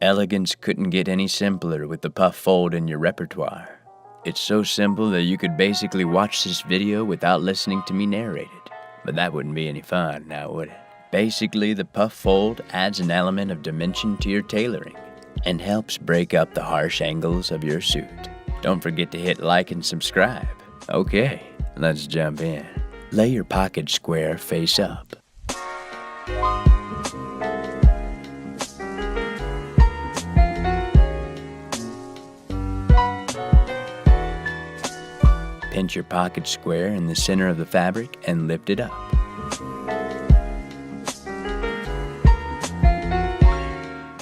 Elegance couldn't get any simpler with the puff fold in your repertoire. It's so simple that you could basically watch this video without listening to me narrate it. But that wouldn't be any fun, now would it? Basically, the puff fold adds an element of dimension to your tailoring and helps break up the harsh angles of your suit. Don't forget to hit like and subscribe. Okay, let's jump in. Lay your pocket square face up. Pinch your pocket square in the center of the fabric and lift it up.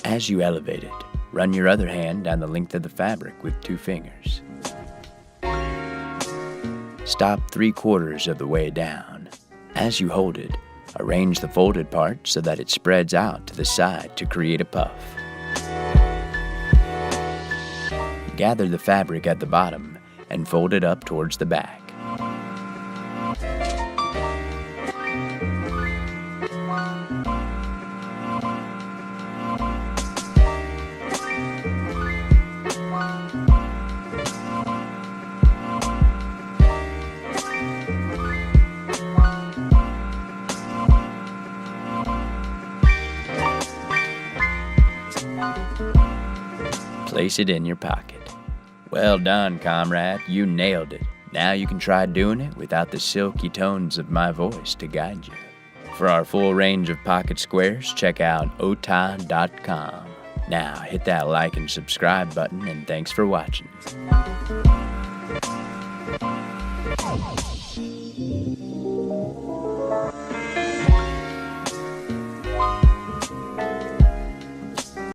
As you elevate it, run your other hand down the length of the fabric with 2 fingers. Stop 3/4 of the way down. As you hold it, arrange the folded part so that it spreads out to the side to create a puff. Gather the fabric at the bottom and fold it up towards the back. Place it in your pocket. Well done, comrade, you nailed it. Now you can try doing it without the silky tones of my voice to guide you. For our full range of pocket squares, check out OTAA.com. Now hit that like and subscribe button, and thanks for watching.